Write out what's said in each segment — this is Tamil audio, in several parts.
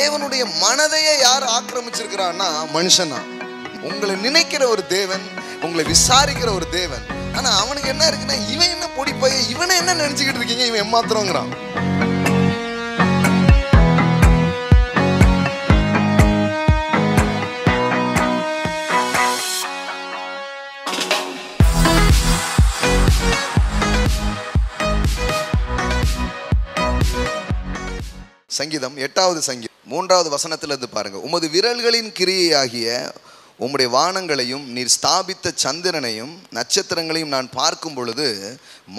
தேவனுடைய மனதையே யார் ஆக்கிரமிச்சிருக்கிறான்னா மனுஷனா. உங்களை நினைக்கிற ஒரு தேவன், உங்களை விசாரிக்கிற ஒரு தேவன். ஆனா அவனுக்கு என்ன இருக்குன்னா, இவன் என்ன பொடி பைய, இவனை என்ன நினைச்சுக்கிட்டு இருக்கீங்க, இவன் ஏமாத்துறோங்கிறான். சங்கீதம் 8வது சங்கீதம் 3வது வசனத்துல இருந்து பாருங்க. உமது விரல்களின் கிரியையாகிய உம்முடைய வானங்களையும் நீர் ஸ்தாபித்த சந்திரனையும் நட்சத்திரங்களையும் நான் பார்க்கும் பொழுது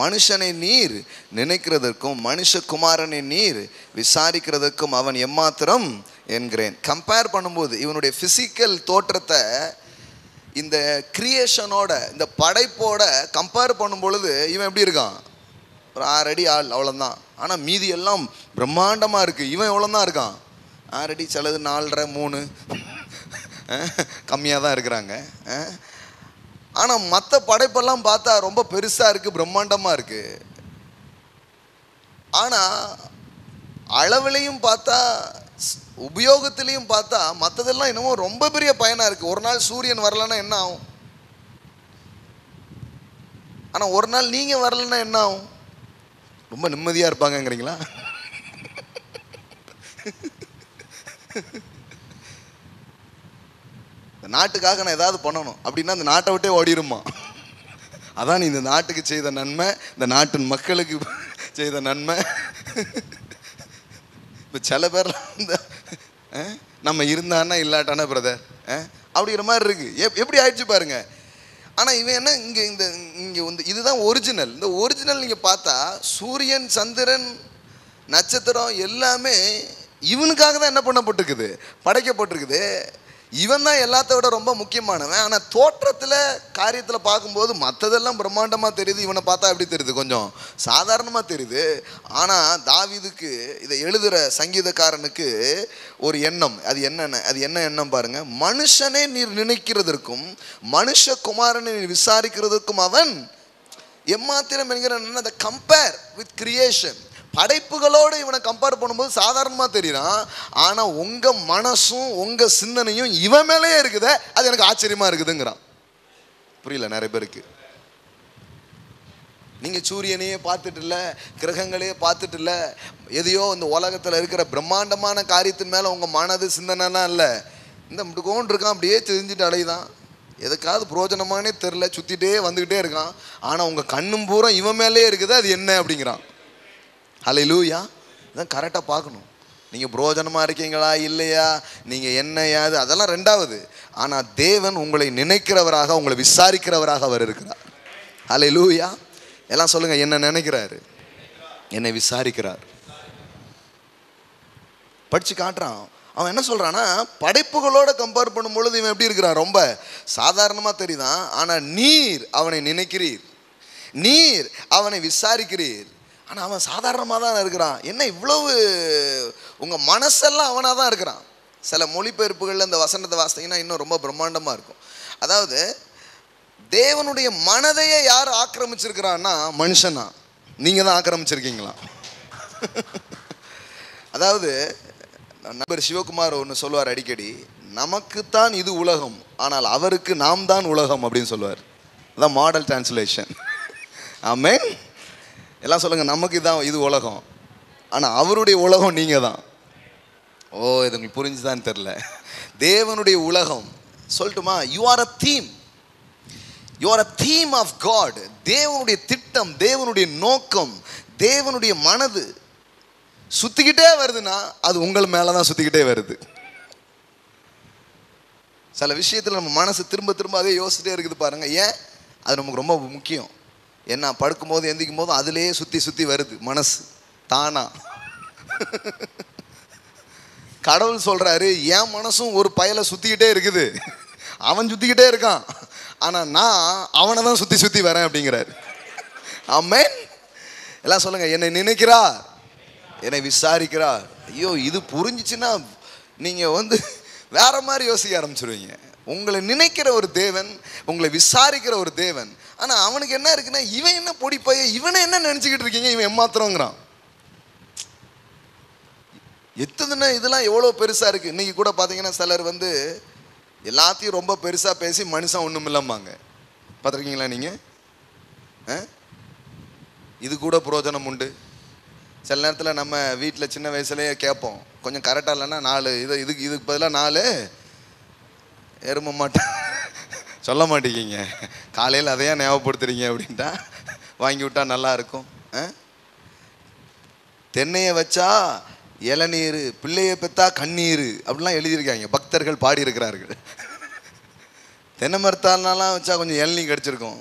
மனுஷனை நீர் நினைக்கிறதற்கும் மனுஷகுமாரனை நீர் விசாரிக்கிறதற்கும் அவன் எம்மாத்திரம் என்கிறேன். கம்பேர் பண்ணும்போது இவனுடைய பிசிக்கல் தோற்றத்தை இந்த கிரியேஷனோட, இந்த படைப்போட கம்பேர் பண்ணும் பொழுது இவன் எப்படி இருக்கான்? ஒரு 6 அடி ஆள், அவ்வளோதான். ஆனால் மீதி எல்லாம் பிரம்மாண்டமாக இருக்குது. இவன் எவ்வளோதான் இருக்கான்? 6 அடி, சிலது 4.5 3 கம்மியாக தான் இருக்கிறாங்க. ஆனால் மற்ற படைப்பெல்லாம் பார்த்தா ரொம்ப பெருசாக இருக்குது, பிரம்மாண்டமாக இருக்குது. ஆனால் அளவுலையும் பார்த்தா, உபயோகத்திலையும் பார்த்தா மற்றதெல்லாம் என்னமோ ரொம்ப பெரிய பயனாக இருக்குது. ஒரு நாள் சூரியன் வரலன்னா என்ன ஆகும்? ஆனால் ஒரு நாள் நீங்கள் வரலன்னா என்ன ஆகும்? ரொம்ப நிம்மதியாக இருப்பாங்கங்கிறீங்களா? இந்த நாட்டுக்காக நான் ஏதாவது பண்ணணும் அப்படின்னா அந்த நாட்டை விட்டே ஓடிடுமா. அதான் நீ இந்த நாட்டுக்கு செய்த நன்மை, இந்த நாட்டின் மக்களுக்கு செய்த நன்மை. இப்போ சில பேர்லாம் இந்த நம்ம இருந்தான்னா இல்லாட்டானா பிரதர் அப்படிங்கிற மாதிரி இருக்கு. எப்படி ஆயிடுச்சு பாருங்க. ஆனால் இவன் என்ன, இங்கே வந்து இதுதான் ஒரிஜினல். இந்த ஒரிஜினல் நீங்கள் பார்த்தா சூரியன், சந்திரன், நட்சத்திரம் எல்லாமே இவனுக்காக தான் என்ன பண்ணப்பட்டிருக்குது, படைக்கப்பட்டிருக்குது. இவன் தான் எல்லாத்த விட ரொம்ப முக்கியமானவன். ஆனால் தோற்றத்தில், காரியத்தில் பார்க்கும்போது மற்றதெல்லாம் பிரம்மாண்டமாக தெரியுது. இவனை பார்த்தா எப்படி தெரியுது? கொஞ்சம் சாதாரணமாக தெரியுது. ஆனால் தாவீதுக்கு இதை எழுதுகிற சங்கீதக்காரனுக்கு ஒரு எண்ணம். அது என்ன எண்ணம் பாருங்க. மனுஷனே நீர் நினைக்கிறதற்கும் மனுஷகுமாரனை நீர் விசாரிக்கிறதற்கும் அவன் எம்மாத்திரம் என்கிற அதை கம்பேர் வித் கிரியேஷன். படைப்புகளோடு இவனை கம்பேர் பண்ணும்போது சாதாரணமாக தெரியுறான். ஆனால் உங்கள் மனசும் உங்கள் சிந்தனையும் இவன் மேலேயே இருக்குதே, அது எனக்கு ஆச்சரியமாக இருக்குதுங்கிறான். புரியல நிறைய பேருக்கு. நீங்கள் சூரியனையே பார்த்துட்டு இல்லை, கிரகங்களையே பார்த்துட்டு இல்லை, எதையோ இந்த உலகத்தில் இருக்கிற பிரம்மாண்டமான காரியத்தின் மேலே உங்கள் மனது சிந்தனைலாம் இல்லை. இந்த முட்டுக்கோன் இருக்கான், அப்படியே தெரிஞ்சுட்டு அடையுதான். எதுக்காவது புரோஜனமானே தெரில, சுற்றிட்டே வந்துக்கிட்டே இருக்கான். ஆனால் உங்கள் கண்ணும் பூரா இவன் மேலே இருக்குது, அது என்ன அப்படிங்கிறான். ஹல்லேலூயா. இதான் கரெக்டாக பார்க்கணும். நீங்கள் புரோஜனமாக இருக்கீங்களா இல்லையா, நீங்கள் என்னையாது, அதெல்லாம் ரெண்டாவது. ஆனால் தேவன் உங்களை நினைக்கிறவராக, உங்களை விசாரிக்கிறவராக அவர் இருக்கிறார். ஹல்லேலூயா. எல்லாம் சொல்லுங்கள், என்ன நினைக்கிறாரு, என்னை விசாரிக்கிறார். படித்து காட்டுறான். அவன் என்ன சொல்கிறான்னா, படைப்புகளோட கம்பேர் பண்ணும் பொழுது இவன் எப்படி இருக்கிறான்? ரொம்ப சாதாரணமாக தெரியுதான். ஆனால் நீர் அவனை நினைக்கிறீர், நீர் அவனை விசாரிக்கிறீர். ஆனால் அவன் சாதாரணமாக தான் இருக்கிறான். என்ன இவ்வளவு உங்கள் மனசெல்லாம் அவனாக தான் இருக்கிறான். சில மொழிபெயர்ப்புகளில் இந்த வசனத்தை வாசித்தீங்கன்னா இன்னும் ரொம்ப பிரம்மாண்டமாக இருக்கும். அதாவது தேவனுடைய மனதையே யார் ஆக்கிரமிச்சிருக்கிறான்னா மனுஷனா. நீங்கள் தான் ஆக்கிரமிச்சிருக்கீங்களா? அதாவது நண்பர் சிவகுமார் ஒன்று சொல்லுவார் அடிக்கடி, நமக்குத்தான் இது உலகம், ஆனால் அவருக்கு நாம் தான் உலகம் அப்படின்னு சொல்லுவார். அதான் மாடல் டிரான்ஸ்லேஷன். ஆமென். எல்லாம் சொல்லுங்கள், நமக்கு தான் இது உலகம், ஆனால் அவருடைய உலகம் நீங்கள் தான். ஓ, இது உங்களுக்கு புரிஞ்சுதான்னு தெரில. தேவனுடைய உலகம் சொல்லட்டுமா? You are a theme, you are a theme of God. தேவனுடைய திட்டம், தேவனுடைய நோக்கம், தேவனுடைய மனது சுற்றிக்கிட்டே வருதுன்னா அது உங்கள் மேலே தான் சுற்றிக்கிட்டே வருது. சில விஷயத்தில் நம்ம மனசு திரும்ப திரும்ப அதே யோசிச்சுட்டே இருக்குது பாருங்க. ஏன்? அது நமக்கு ரொம்ப முக்கியம். என்ன, படுக்கும்போது எந்திக்கும் போதும் அதிலேயே சுற்றி சுற்றி வருது மனசு தானா. கடவுள் சொல்கிறாரு, என் மனசும் ஒரு பயலை சுற்றிக்கிட்டே இருக்குது, அவன் சுற்றிக்கிட்டே இருக்கான், ஆனால் நான் அவனை தான் சுற்றி சுற்றி வரேன் அப்படிங்கிறாரு. ஆமென். எல்லாம் சொல்லுங்கள், என்னை நினைக்கிறார், என்னை விசாரிக்கிறார். ஐயோ, இது புரிஞ்சிச்சுன்னா நீங்கள் வேற மாதிரி யோசிக்க ஆரம்பிச்சிருவீங்க. உங்களை நினைக்கிற ஒரு தேவன், உங்களை விசாரிக்கிற ஒரு தேவன். ஆனால் அவனுக்கு என்ன இருக்குன்னா, இவன் என்ன பொடி பைய, இவனை என்ன நினச்சிக்கிட்டு இருக்கீங்க, இவன் ஏமாத்துறோங்கிறான். எத்தனை இதெல்லாம் எவ்வளோ பெருசாக இருக்குது. இன்றைக்கி கூட பார்த்தீங்கன்னா சிலர் வந்து எல்லாத்தையும் ரொம்ப பெருசாக பேசி மனுஷன் ஒன்றும் இல்லாமாங்க. பார்த்துருக்கீங்களா நீங்கள்? இது கூட புரோஜனம் உண்டு. சில நேரத்தில் நம்ம வீட்டில் சின்ன வயசுலேயே கேட்போம், கொஞ்சம் கரெக்டாக இல்லைன்னா 4 இதுக்கு பதிலாக 4 எரும மாட்டேன் சொல்ல மாட்டேங்கிங்க. காலையில் அதையா ஞாபகப்படுத்துறீங்க அப்படின்ட்டா வாங்கி விட்டா நல்லா இருக்கும். தென்னையை வச்சா இளநீர், பிள்ளையை பெற்றா கண்ணீர் அப்படிலாம் எழுதியிருக்காங்க, பக்தர்கள் பாடியிருக்கிறார்கள். தென்னை மரத்தாலலாம் வச்சா கொஞ்சம் இளநீ கிடச்சிருக்கும்.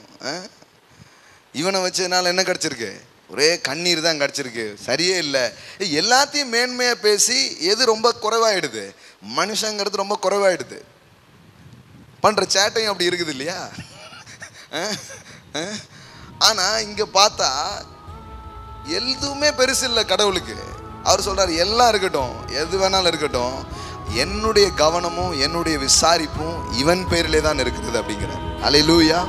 இவனை வச்சதுனால என்ன கிடச்சிருக்கு? ஒரே கண்ணீர் தான் கிடச்சிருக்கு. சரியே இல்லை. எல்லாத்தையும் மேன்மையாக பேசி எது ரொம்ப குறைவாயிடுது? மனுஷங்கிறது ரொம்ப குறைவாயிடுது. பண்ணுற சேட்டையும் அப்படி இருக்குது இல்லையா? ஆனால் இங்கே பார்த்தா எதுவுமே பெருசு இல்லை கடவுளுக்கு. அவர் சொல்கிறார், எல்லாம் இருக்கட்டும், எது வேணாலும் இருக்கட்டும், என்னுடைய கவனமும் என்னுடைய விசாரிப்பும் இவன் பேரிலே தான் இருக்குது அப்படிங்கிறார். அல்லேலூயா.